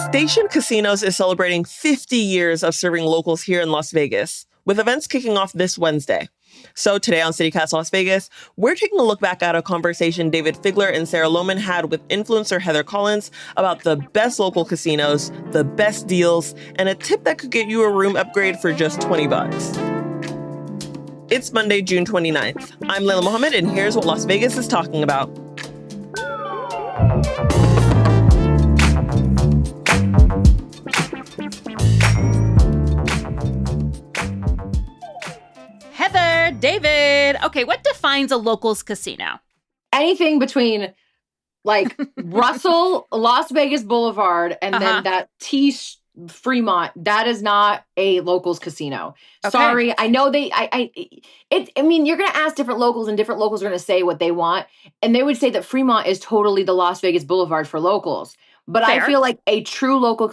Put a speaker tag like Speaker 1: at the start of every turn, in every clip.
Speaker 1: Station Casinos is celebrating 50 years of serving locals here in Las Vegas, with events kicking off this Wednesday. So today on CityCast Las Vegas, we're taking a look back at a conversation Dayvid Figler and Sarah Lohman had with influencer Heather Collins about the best local casinos, the best deals, and a tip that could get you a room upgrade for just $20. It's Monday, June 29th. I'm Layla Mohammed, and here's what Las Vegas is talking about.
Speaker 2: Heather, Dayvid. Okay, what defines a locals casino?
Speaker 3: Anything between like Russell, Las Vegas Boulevard, and then that Fremont, that is not a locals casino. Okay. Sorry. I know I mean, you're going to ask different locals and different locals are going to say what they want. And they would say that Fremont is totally the Las Vegas Boulevard for locals. But fair. I feel like a true local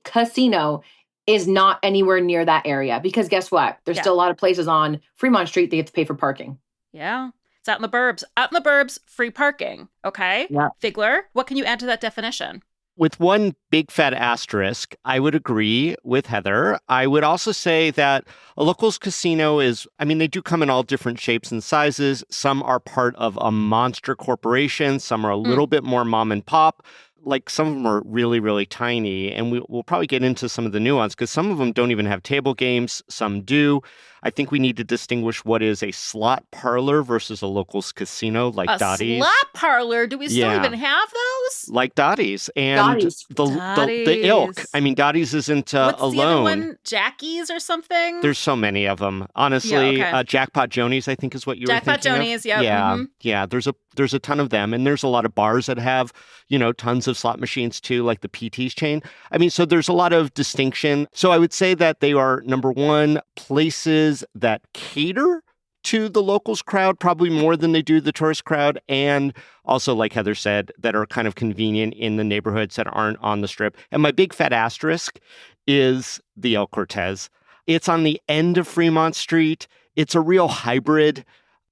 Speaker 3: casino is not anywhere near that area because guess what? There's still a lot of places on Fremont Street that you have to pay for parking.
Speaker 2: Yeah. It's out in the burbs. Out in the burbs, free parking. Okay. Yeah. Figler, what can you add to that definition?
Speaker 4: With one big fat asterisk, I would agree with Heather. I would also say that a locals casino is, I mean, they do come in all different shapes and sizes. Some are part of a monster corporation. Some are a little bit more mom and pop. Like some of them are really, really tiny. And we'll probably get into some of the nuance because some of them don't even have table games. Some do. I think we need to distinguish what is a slot parlor versus a locals casino like Dottie's.
Speaker 2: A slot parlor? Do we still even have those?
Speaker 4: Like Dottie's. And the ilk. I mean, Dottie's isn't
Speaker 2: What's
Speaker 4: alone.
Speaker 2: The other one? Jackie's or something?
Speaker 4: There's so many of them. Honestly, Jackpot Joni's, I think is what you were thinking
Speaker 2: Jackpot Joni's,
Speaker 4: of. Yeah. There's a ton of them. And there's a lot of bars that have, tons of slot machines too, like the PT's chain. I mean, so there's a lot of distinction. So I would say that they are, number one, places that cater to the locals crowd, probably more than they do the tourist crowd. And also, like Heather said, that are kind of convenient in the neighborhoods that aren't on the strip. And my big fat asterisk is the El Cortez. It's on the end of Fremont Street. It's a real hybrid.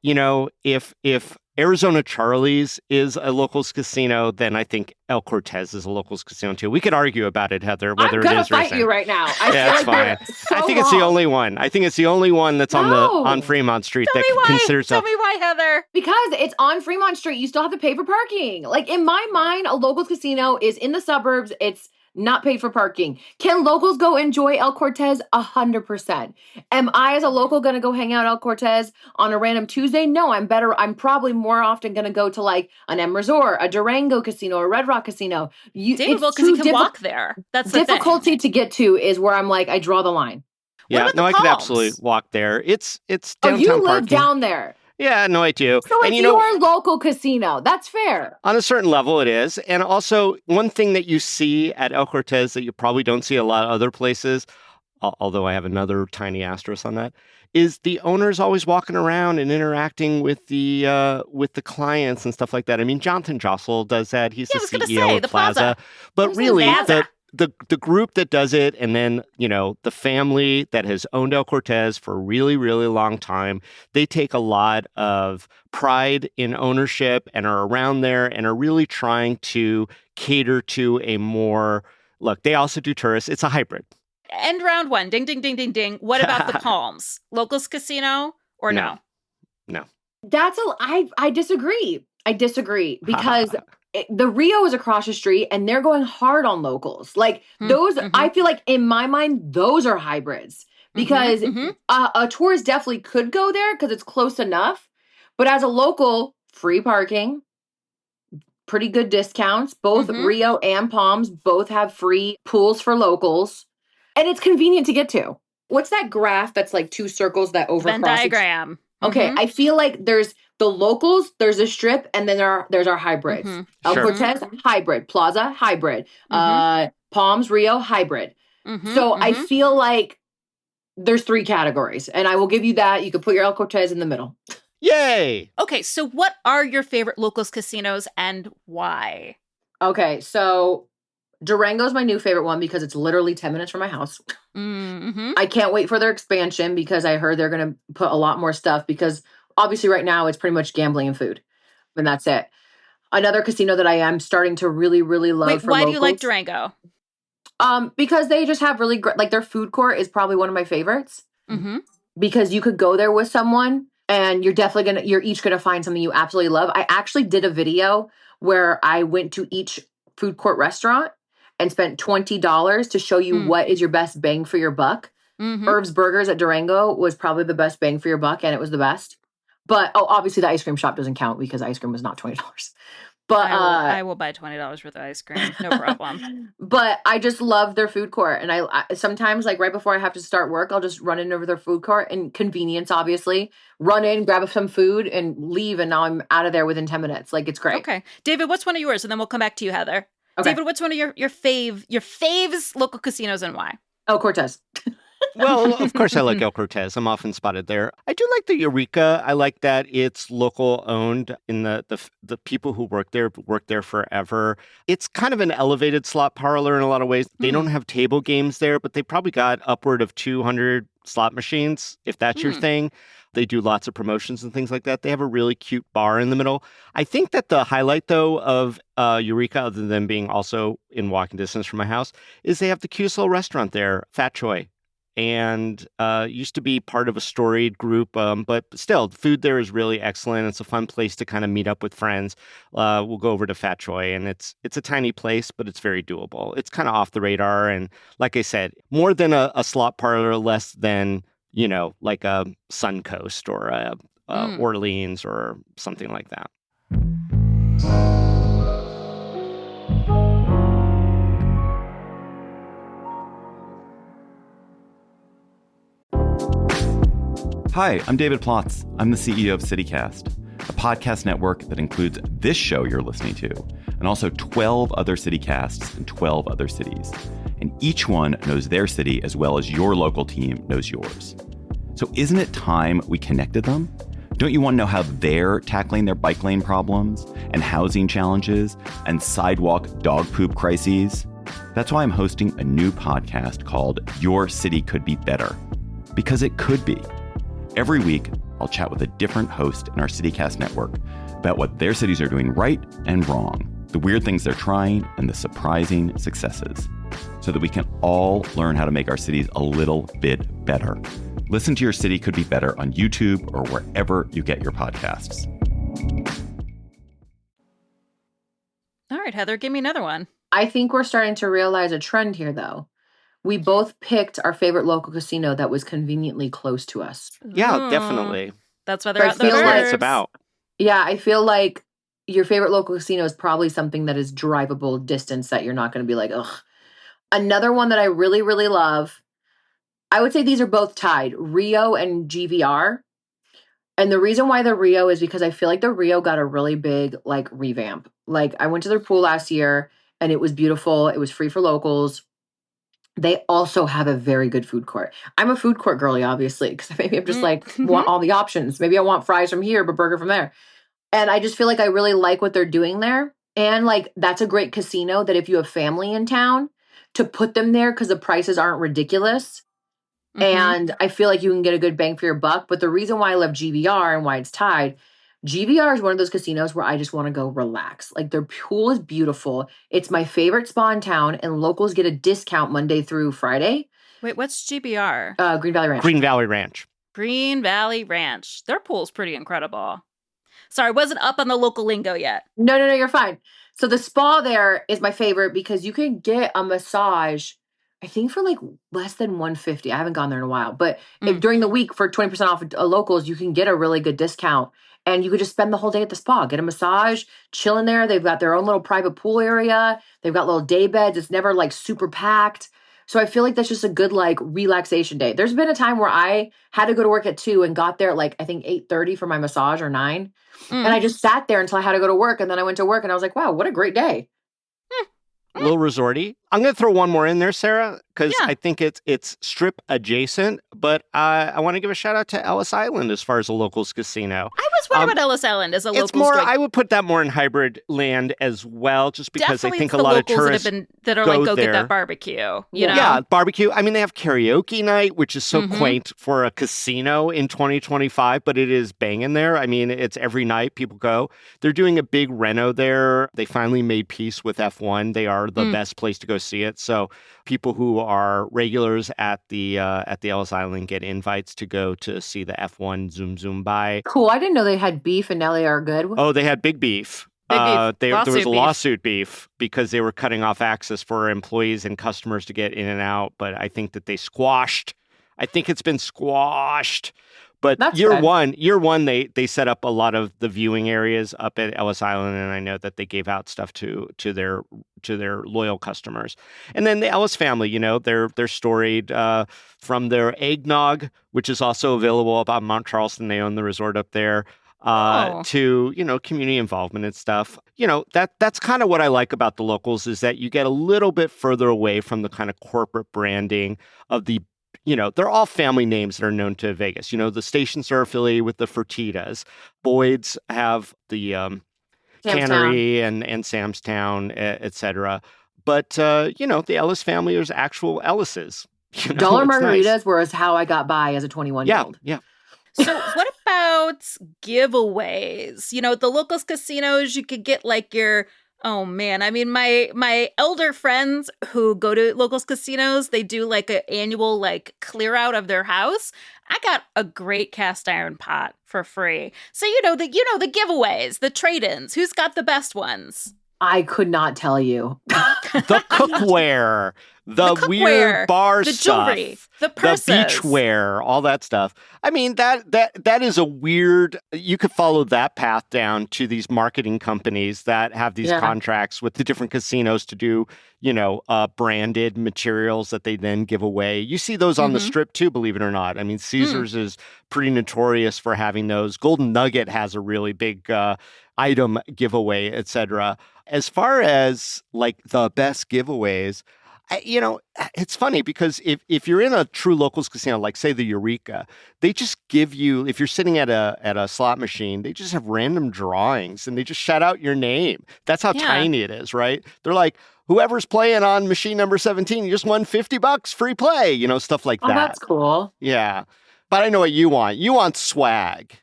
Speaker 4: If Arizona Charlie's is a locals casino, then I think El Cortez is a locals casino too. We could argue about it, Heather, whether it is or isn't. I'm
Speaker 3: going to fight you right now.
Speaker 4: That's fine. I think it's the only one. I think it's the only one that's on Fremont Street that considers
Speaker 2: Tell me why, Heather.
Speaker 3: Because it's on Fremont Street. You still have to pay for parking. Like in my mind, a locals casino is in the suburbs. It's not paid for parking. Can locals go enjoy El Cortez? 100%. Am I as a local going to go hang out El Cortez on a random Tuesday? No, I'm probably more often going to go to like an M Resort, a Durango casino, a Red Rock casino.
Speaker 2: David, because you can walk there. That's the
Speaker 3: difficulty to get to is where I'm like, I draw the line.
Speaker 4: Yeah, no, I could absolutely walk there. It's downtown
Speaker 3: you live
Speaker 4: parking.
Speaker 3: Down there.
Speaker 4: Yeah, no, I do.
Speaker 3: So it's your local casino. That's fair.
Speaker 4: On a certain level, it is. And also, one thing that you see at El Cortez that you probably don't see a lot of other places, although I have another tiny asterisk on that, is the owner's always walking around and interacting with the clients and stuff like that. I mean, Jonathan Jossel does that. He's the CEO of Plaza. But really, the group that does it, and then, the family that has owned El Cortez for a really, really long time, they take a lot of pride in ownership and are around there and are really trying to cater to a more, look, they also do tourists. It's a hybrid.
Speaker 2: End round one. Ding, ding, ding, ding, ding. What about the Palms? Locals casino or no?
Speaker 4: No.
Speaker 3: I disagree. Because the Rio is across the street and they're going hard on locals. Like those, I feel like in my mind, those are hybrids because a tourist definitely could go there because it's close enough. But as a local, free parking, pretty good discounts. Both Rio and Palms both have free pools for locals. And it's convenient to get to. What's that graph that's like two circles that overcross?
Speaker 2: Venn diagram.
Speaker 3: Okay, I feel like there's the locals, there's a strip, and then there's our hybrids. El Cortez, hybrid. Plaza, hybrid. Palms, Rio, hybrid. So I feel like there's three categories, and I will give you that. You can put your El Cortez in the middle.
Speaker 4: Yay!
Speaker 2: Okay, so what are your favorite locals casinos and why?
Speaker 3: Okay, so Durango's my new favorite one because it's literally 10 minutes from my house. I can't wait for their expansion because I heard they're going to put a lot more stuff because obviously right now it's pretty much gambling and food. And that's it. Another casino that I am starting to really, really love.
Speaker 2: Wait,
Speaker 3: for
Speaker 2: why
Speaker 3: locals,
Speaker 2: do you like Durango?
Speaker 3: Because they just have really great, like their food court is probably one of my favorites.
Speaker 2: Mm-hmm.
Speaker 3: Because you could go there with someone and you're each gonna find something you absolutely love. I actually did a video where I went to each food court restaurant and spent $20 to show you what is your best bang for your buck.
Speaker 2: Mm-hmm.
Speaker 3: Herb's Burgers at Durango was probably the best bang for your buck, and it was the best. But obviously the ice cream shop doesn't count because ice cream was not $20. But
Speaker 2: I will buy $20 worth of ice cream, no problem.
Speaker 3: But I just love their food court, and I sometimes, like, right before I have to start work, I'll just run in over their food court, and convenience, obviously, run in, grab some food, and leave, and now I'm out of there within 10 minutes. Like, it's great.
Speaker 2: Okay, Dayvid, what's one of yours, and then we'll come back to you, Heather.
Speaker 3: Okay.
Speaker 2: Dayvid, what's one of your faves local casinos and why?
Speaker 3: Oh, Cortez.
Speaker 4: Well, of course I like El Cortez. I'm often spotted there. I do like the Eureka. I like that it's local owned and the people who work there forever. It's kind of an elevated slot parlor in a lot of ways. They don't have table games there, but they probably got upward of 200 slot machines, if that's your thing. They do lots of promotions and things like that. They have a really cute bar in the middle. I think that the highlight, though, of Eureka, other than being also in walking distance from my house, is they have the cutest little restaurant there, Fat Choi. And used to be part of a storied group, but still, the food there is really excellent. It's a fun place to kind of meet up with friends. We'll go over to Fat Choi, and it's a tiny place, but it's very doable. It's kind of off the radar, and like I said, more than a slot parlor, less than, like a Suncoast or a Orleans or something like that.
Speaker 5: Hi, I'm David Plotz. I'm the CEO of CityCast, a podcast network that includes this show you're listening to, and also 12 other CityCasts in 12 other cities. And each one knows their city as well as your local team knows yours. So isn't it time we connected them? Don't you want to know how they're tackling their bike lane problems and housing challenges and sidewalk dog poop crises? That's why I'm hosting a new podcast called Your City Could Be Better. Because it could be. Every week, I'll chat with a different host in our CityCast network about what their cities are doing right and wrong, the weird things they're trying, and the surprising successes, so that we can all learn how to make our cities a little bit better. Listen to Your City Could Be Better on YouTube or wherever you get your podcasts.
Speaker 2: All right, Heather, give me another one.
Speaker 3: I think we're starting to realize a trend here, though. We both picked our favorite local casino that was conveniently close to us.
Speaker 4: Yeah, definitely.
Speaker 2: That's why they're out in the
Speaker 4: That's what it's
Speaker 2: burbs.
Speaker 4: about.
Speaker 3: Yeah, I feel like your favorite local casino is probably something that is drivable distance that you're not going to be like, ugh. Another one that I really, really love, I would say these are both tied, Rio and GVR. And the reason why the Rio is because I feel like the Rio got a really big, like, revamp. Like, I went to their pool last year, and it was beautiful. It was free for locals. They also have a very good food court. I'm a food court girly, obviously, because maybe I'm just like, want all the options. Maybe I want fries from here, but burger from there. And I just feel like I really like what they're doing there. And like, that's a great casino that if you have family in town, to put them there because the prices aren't ridiculous. And I feel like you can get a good bang for your buck. But the reason why I love GVR and why it's tied, GVR is one of those casinos where I just want to go relax. Like, their pool is beautiful. It's my favorite spa in town, and locals get a discount Monday through Friday.
Speaker 2: Wait, what's GBR?
Speaker 3: Green Valley Ranch.
Speaker 4: Green Valley Ranch.
Speaker 2: Green Valley Ranch. Their pool's pretty incredible. Sorry, I wasn't up on the local lingo yet.
Speaker 3: No, you're fine. So the spa there is my favorite because you can get a massage, I think, for like less than $150. I haven't gone there in a while. But if during the week for 20% off locals, you can get a really good discount. And you could just spend the whole day at the spa, get a massage, chill in there. They've got their own little private pool area. They've got little day beds. It's never like super packed. So I feel like that's just a good like relaxation day. There's been a time where I had to go to work at 2 and got there at like, I think 8:30 for my massage or 9. And I just sat there until I had to go to work. And then I went to work and I was like, wow, what a great day.
Speaker 4: A little resorty. I'm going to throw one more in there, Sarah, because
Speaker 2: Yeah.
Speaker 4: I think it's strip adjacent. But I want to give a shout out to Ellis Island as far as a locals casino.
Speaker 2: I was wondering about Ellis Island as a locals.
Speaker 4: It's more. I would put that more in hybrid land as well, just because
Speaker 2: Definitely
Speaker 4: I think
Speaker 2: it's
Speaker 4: a lot of
Speaker 2: locals
Speaker 4: tourists
Speaker 2: that are
Speaker 4: go
Speaker 2: like, go
Speaker 4: there.
Speaker 2: get that barbecue. You know?
Speaker 4: Yeah, barbecue. I mean, they have karaoke night, which is so quaint for a casino in 2025, but it is banging there. I mean, it's every night people go. They're doing a big reno there. They finally made peace with F1. They are the best place to go see it. So people who are regulars at the Ellis Island get invites to go to see the F1 Zoom Zoom by.
Speaker 3: Cool. I didn't know they had beef and now they are good.
Speaker 4: Oh, they had big beef. There was a lawsuit beef because they were cutting off access for employees and customers to get in and out. But I think that they squashed. I think it's been squashed. But
Speaker 3: That's
Speaker 4: year
Speaker 3: good.
Speaker 4: one, they set up a lot of the viewing areas up at Ellis Island, and I know that they gave out stuff to their loyal customers. And then the Ellis family, you know, they're storied from their eggnog, which is also available up on Mount Charleston. They own the resort up there. To, you know, community involvement and stuff. You know, that's kind of what I like about the locals is that you get a little bit further away from the kind of corporate branding of the, you know, they're all family names that are known to Vegas. You know, the stations are affiliated with the Fertittas. Boyd's have the Cannery and Sam's Town, et cetera. But, you know, the Ellis family is actual Ellis's. You know,
Speaker 3: Dollar
Speaker 4: it's
Speaker 3: margaritas
Speaker 4: nice.
Speaker 3: were how I got by as a 21-year-old.
Speaker 4: Yeah.
Speaker 2: So what about giveaways? You know, at the locals casinos, you could get like your, oh man, I mean, my elder friends who go to locals casinos, they do like an annual like clear out of their house. I got a great cast iron pot for free. So the giveaways, the trade-ins, who's got the best ones?
Speaker 3: I could not tell you.
Speaker 4: The cookware, the weird bar
Speaker 2: the
Speaker 4: stuff,
Speaker 2: jewelry, the purses,
Speaker 4: the beachwear, all that stuff. I mean, that is a weird. You could follow that path down to these marketing companies that have these contracts with the different casinos to do, you know, branded materials that they then give away. You see those on the Strip too, believe it or not. I mean, Caesars is pretty notorious for having those. Golden Nugget has a really big item giveaway, etc. As far as like the best giveaways, you know, it's funny because if you're in a true locals casino, like say the Eureka, they just give you, if you're sitting at a slot machine, they just have random drawings and they just shout out your name. That's how tiny it is, right? They're like, whoever's playing on machine number 17, you just won $50 free play, you know, stuff like that.
Speaker 3: Oh, that's cool.
Speaker 4: Yeah. But I know what you want. You want swag.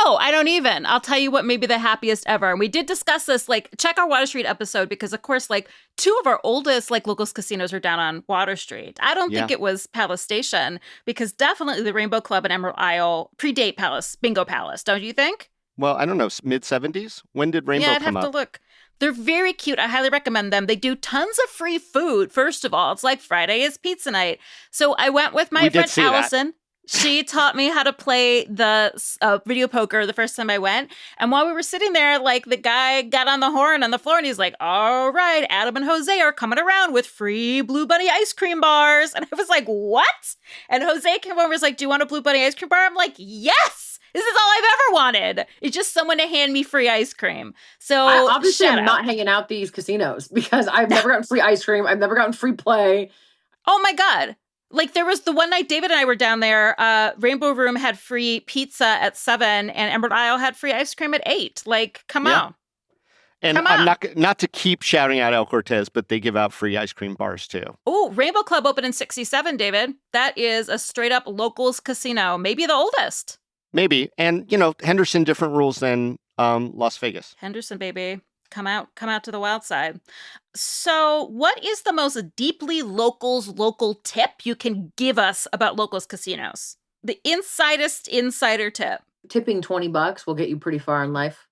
Speaker 2: No, I don't even. I'll tell you what may be the happiest ever. And we did discuss this, like, check our Water Street episode because, of course, like, two of our oldest, like, locals casinos are down on Water Street. I don't think it was Palace Station because definitely the Rainbow Club and Emerald Isle predate Palace, Bingo Palace, don't you think?
Speaker 4: Well, I don't know, mid-70s? When did Rainbow come up?
Speaker 2: Yeah, I'd have to look. They're very cute. I highly recommend them. They do tons of free food, first of all. It's like Friday is pizza night. So I went with my friend Allison. She taught me how to play the video poker the first time I went. And while we were sitting there, like the guy got on the horn on the floor and he's like, all right, Adam and Jose are coming around with free Blue Bunny ice cream bars. And I was like, what? And Jose came over and was like, do you want a Blue Bunny ice cream bar? I'm like, yes, this is all I've ever wanted. It's just someone to hand me free ice cream. So
Speaker 3: obviously I'm not hanging out these casinos because I've never gotten free ice cream. I've never gotten free play.
Speaker 2: Oh my God. Like there was the one night David and I were down there, Rainbow Room had free pizza at 7 and Emerald Isle had free ice cream at 8. Like, come on.
Speaker 4: And I'm not to keep shouting out El Cortez, but they give out free ice cream bars too.
Speaker 2: Oh, Rainbow Club opened in 67, David. That is a straight up locals casino. Maybe the oldest.
Speaker 4: Maybe. And, you know, Henderson, different rules than Las Vegas.
Speaker 2: Henderson, baby. Come out to the wild side. So what is the most deeply local tip you can give us about locals casinos? The insider tip.
Speaker 3: Tipping $20 will get you pretty far in life.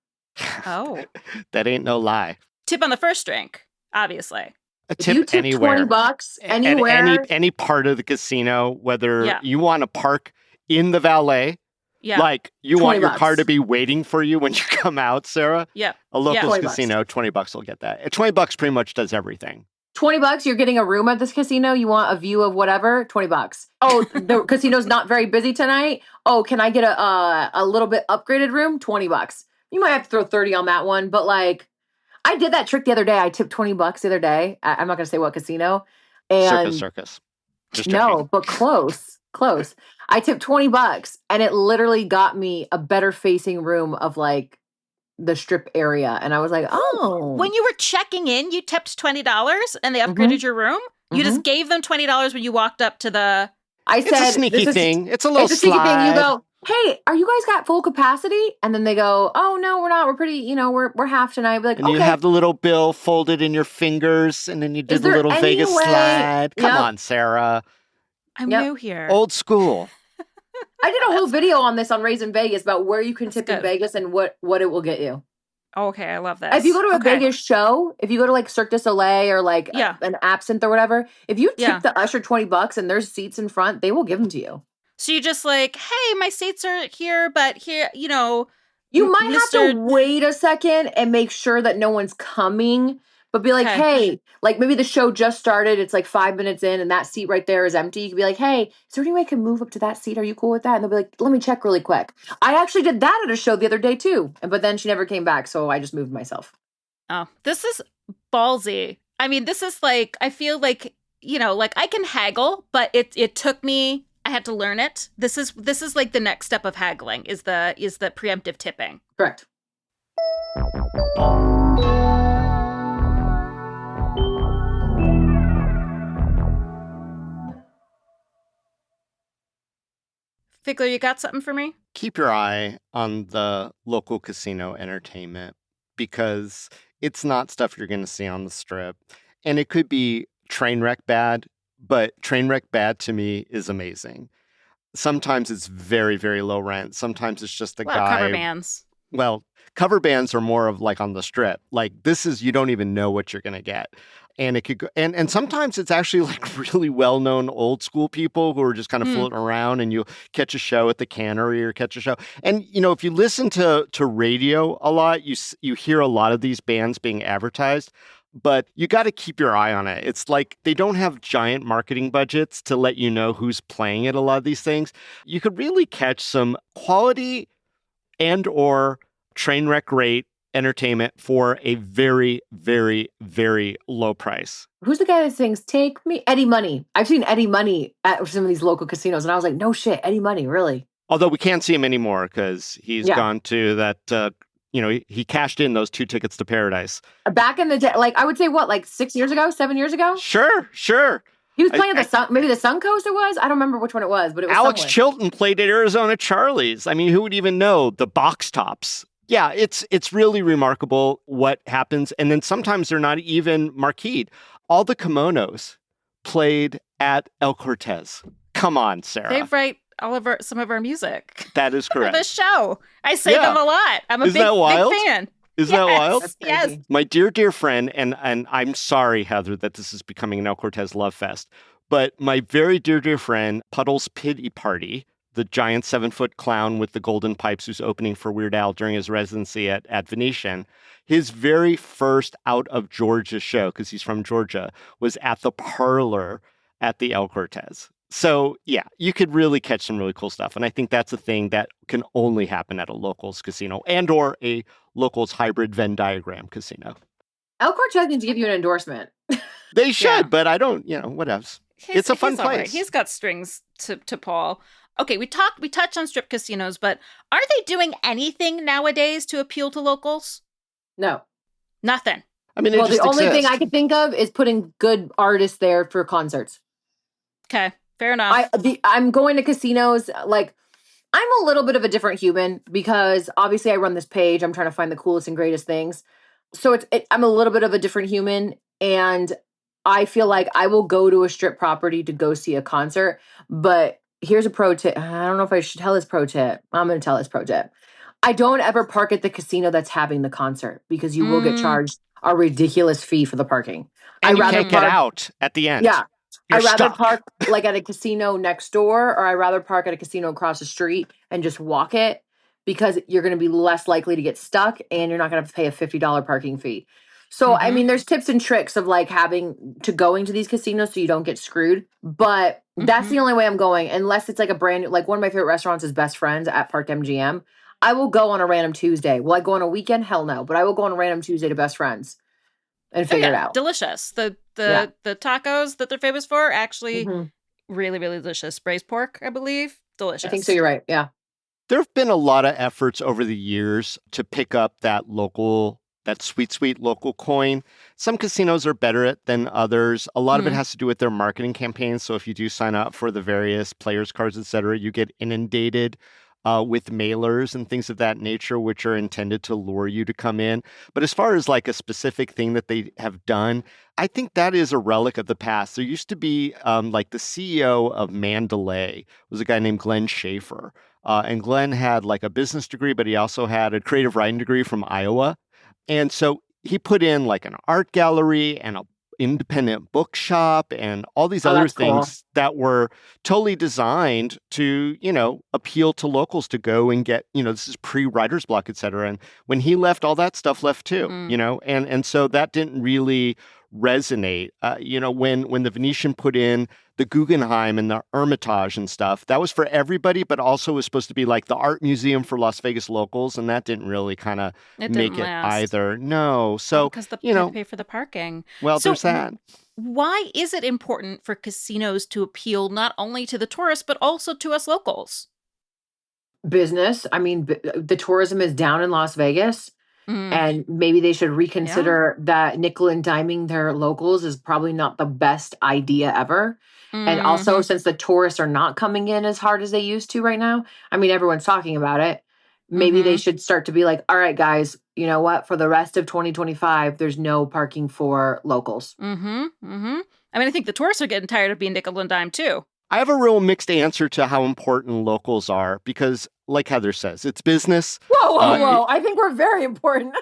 Speaker 2: Oh.
Speaker 4: That ain't no lie.
Speaker 2: Tip on the first drink, obviously.
Speaker 4: A tip
Speaker 3: you tip
Speaker 4: anywhere.
Speaker 3: $20 anywhere.
Speaker 4: At any part of the casino, whether you want to park in the valet.
Speaker 2: Yeah.
Speaker 4: Like, you want your car to be waiting for you when you come out, Sarah?
Speaker 2: Yeah.
Speaker 4: A locals casino, $20 will get that. $20 pretty much does everything.
Speaker 3: $20, you're getting a room at this casino. You want a view of whatever, $20. Oh, the casino's not very busy tonight. Oh, can I get a little bit upgraded room? $20. You might have to throw 30 on that one, but like, I did that trick the other day. I tipped $20 the other day. I'm not going to say what casino. And
Speaker 4: Circus. Just
Speaker 3: no, but close. I tipped $20 and it literally got me a better facing room of like the strip area. And I was like, oh.
Speaker 2: When you were checking in, you tipped $20 and they upgraded your room? You just gave them $20 when you walked up to the...
Speaker 3: I said,
Speaker 4: it's a sneaky thing. It's a little
Speaker 3: It's a sneaky thing. You go, hey, are you guys got full capacity? And then they go, oh, no, we're not. We're pretty, we're half tonight. We're like,
Speaker 4: and you have the little bill folded in your fingers, and then you do the little Vegas slide. Come on, Sarah.
Speaker 2: I'm new here.
Speaker 4: Old school.
Speaker 3: I did a whole video on this on Raisin Vegas about where you can tip in Vegas and what it will get you.
Speaker 2: Okay, I love this.
Speaker 3: If you go to a Vegas show, if you go to like Cirque du Soleil or like an Absinthe or whatever, if you tip the usher $20 and there's seats in front, they will give them to you.
Speaker 2: So you just like, hey, my seats are here, but here,
Speaker 3: you might have to wait a second and make sure that no one's coming, but be like, hey, like maybe the show just started. It's like 5 minutes in and that seat right there is empty. You can be like, hey, is there any way I can move up to that seat? Are you cool with that? And they'll be like, let me check really quick. I actually did that at a show the other day too. But then she never came back. So I just moved myself.
Speaker 2: Oh, this is ballsy. I mean, this is like, I feel like, like I can haggle, but it took me, I had to learn it. This is like the next step of haggling is the preemptive tipping.
Speaker 3: Correct.
Speaker 2: Figler, you got something for me?
Speaker 4: Keep your eye on the local casino entertainment because it's not stuff you're going to see on the strip. And it could be train wreck bad, but train wreck bad to me is amazing. Sometimes it's very, very low rent. Sometimes it's just a guy.
Speaker 2: Cover bands.
Speaker 4: Well, cover bands are more of like on the strip. Like this is, you don't even know what you're going to get. And it could go, and sometimes it's actually like really well-known old school people who are just kind of floating around, and you'll catch a show at the Cannery or catch a show. And if you listen to radio a lot, you hear a lot of these bands being advertised, but you got to keep your eye on it. It's like they don't have giant marketing budgets to let you know who's playing at a lot of these things. You could really catch some quality and or train wreck rate entertainment for a very, very, very low price.
Speaker 3: Who's the guy that sings "Take Me"? Eddie Money. I've seen Eddie Money at some of these local casinos, and I was like, no shit, Eddie Money, really?
Speaker 4: Although we can't see him anymore because he's gone to that, he cashed in those 2 tickets to Paradise.
Speaker 3: Back in the day, like I would say like 6 years ago, 7 years ago?
Speaker 4: Sure.
Speaker 3: He was playing at maybe the Suncoast it was? I don't remember which one it was, but it was
Speaker 4: Alex
Speaker 3: somewhere.
Speaker 4: Chilton played at Arizona Charlie's. I mean, who would even know? The box tops. Yeah, it's really remarkable what happens. And then sometimes they're not even marqueed. All the kimonos played at El Cortez. Come on, Sarah.
Speaker 2: They write some of our music.
Speaker 4: That is correct.
Speaker 2: For the show. I say them a lot. I'm a big fan.
Speaker 4: Isn't that wild?
Speaker 2: Yes.
Speaker 4: My dear friend, and I'm sorry, Heather, that this is becoming an El Cortez love fest, but my very dear friend, Puddle's Pity Party, the giant 7-foot clown with the golden pipes who's opening for Weird Al during his residency at Venetian, his very first out of Georgia show, because he's from Georgia, was at the Parlor at the El Cortez. So, yeah, you could really catch some really cool stuff. And I think that's a thing that can only happen at a locals casino and or a locals hybrid Venn diagram casino.
Speaker 3: El Cortez needs to give you an endorsement.
Speaker 4: They should, but I don't, what else? It's a fun place.
Speaker 2: Right. He's got strings to Paul. Okay, we touched on strip casinos, but are they doing anything nowadays to appeal to locals?
Speaker 3: No.
Speaker 2: Nothing.
Speaker 4: I mean,
Speaker 3: the only thing I can think of is putting good artists there for concerts.
Speaker 2: Okay, fair enough.
Speaker 3: I'm going to casinos, like, I'm a little bit of a different human because obviously I run this page. I'm trying to find the coolest and greatest things. So I'm a little bit of a different human, and I feel like I will go to a strip property to go see a concert, but here's a pro tip. I don't know if I should tell this pro tip. I'm going to tell this pro tip. I don't ever park at the casino that's having the concert because you will get charged a ridiculous fee for the parking.
Speaker 4: And you can't get out at the end.
Speaker 3: Yeah.
Speaker 4: You're
Speaker 3: I'd rather
Speaker 4: stuck.
Speaker 3: park like at a casino next door, or I'd rather park at a casino across the street and just walk it because you're going to be less likely to get stuck and you're not going to have to pay a $50 parking fee. So, I mean, there's tips and tricks of like going to these casinos so you don't get screwed. But that's the only way I'm going, unless it's like a brand new, like one of my favorite restaurants is Best Friends at Park MGM. I will go on a random Tuesday. Will I go on a weekend? Hell no. But I will go on a random Tuesday to Best Friends and figure it out.
Speaker 2: Delicious. The tacos that they're famous for are actually really, really delicious. Braised pork, I believe. Delicious.
Speaker 3: I think so. You're right. Yeah.
Speaker 4: There have been a lot of efforts over the years to pick up that sweet local coin. Some casinos are better at than others. A lot of it has to do with their marketing campaigns. So if you do sign up for the various players cards, et cetera, you get inundated with mailers and things of that nature, which are intended to lure you to come in. But as far as like a specific thing that they have done, I think that is a relic of the past. There used to be like the CEO of Mandalay was a guy named Glenn Schaefer. And Glenn had like a business degree, but he also had a creative writing degree from Iowa. And so he put in like an art gallery and an independent bookshop and all these other things that were totally designed to, appeal to locals to go and get, this is pre-writer's block, et cetera. And when he left, all that stuff left too, and so that didn't really resonate. When the Venetian put in the Guggenheim and the Hermitage and stuff, that was for everybody, but also was supposed to be like the art museum for Las Vegas locals, and that didn't really kind of make it either. No, so
Speaker 2: because they pay for the parking.
Speaker 4: Well, so there's that.
Speaker 2: Why is it important for casinos to appeal not only to the tourists but also to us locals?
Speaker 3: Business. I mean, the tourism is down in Las Vegas. And maybe they should reconsider that nickel and diming their locals is probably not the best idea ever. And also, since the tourists are not coming in as hard as they used to right now, I mean, everyone's talking about it. Maybe they should start to be like, all right, guys, you know what? For the rest of 2025, there's no parking for locals.
Speaker 2: I mean, I think the tourists are getting tired of being nickel and dime, too.
Speaker 4: I have a real mixed answer to how important locals are because, like Heather says, it's business.
Speaker 3: Whoa. I think we're very important.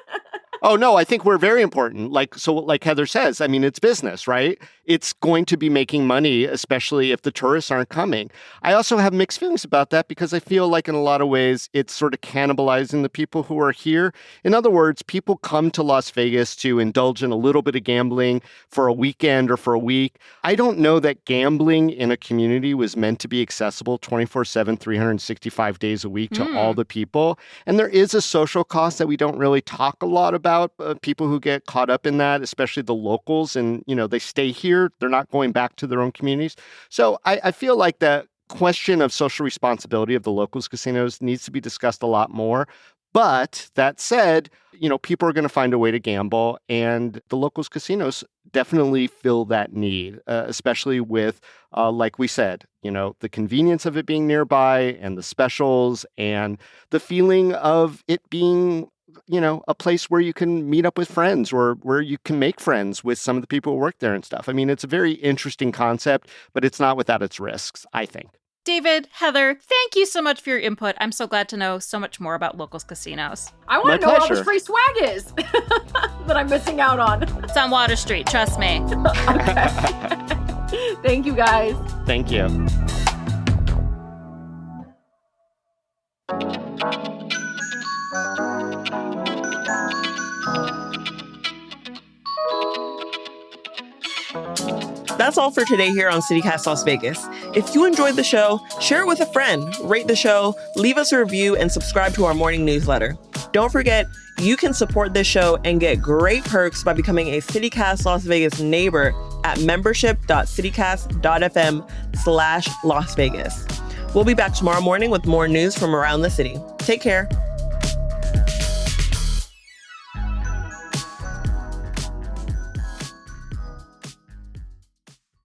Speaker 4: Oh, no, I think we're very important. Like Heather says, I mean, it's business, right? It's going to be making money, especially if the tourists aren't coming. I also have mixed feelings about that because I feel like in a lot of ways, it's sort of cannibalizing the people who are here. In other words, people come to Las Vegas to indulge in a little bit of gambling for a weekend or for a week. I don't know that gambling in a community was meant to be accessible 24/7, 365 days a week to all the people. And there is a social cost that we don't really talk a lot about. People who get caught up in that, especially the locals, and, they stay here. They're not going back to their own communities. So I feel like the question of social responsibility of the locals casinos needs to be discussed a lot more. But that said, people are going to find a way to gamble, and the locals casinos definitely fill that need, especially with, like we said, the convenience of it being nearby and the specials and the feeling of it being a place where you can meet up with friends or where you can make friends with some of the people who work there and stuff. I mean, it's a very interesting concept, but it's not without its risks, I think.
Speaker 2: Dayvid, Heather, thank you so much for your input. I'm so glad to know so much more about locals casinos.
Speaker 3: I want to know where all this free swag is that I'm missing out on.
Speaker 2: It's on Water Street, trust me.
Speaker 3: Okay. Thank you, guys.
Speaker 4: Thank you.
Speaker 1: That's all for today here on CityCast Las Vegas. If you enjoyed the show, share it with a friend, rate the show, leave us a review, and subscribe to our morning newsletter. Don't forget, you can support this show and get great perks by becoming a CityCast Las Vegas neighbor at membership.citycast.fm/Las Vegas. We'll be back tomorrow morning with more news from around the city. Take care.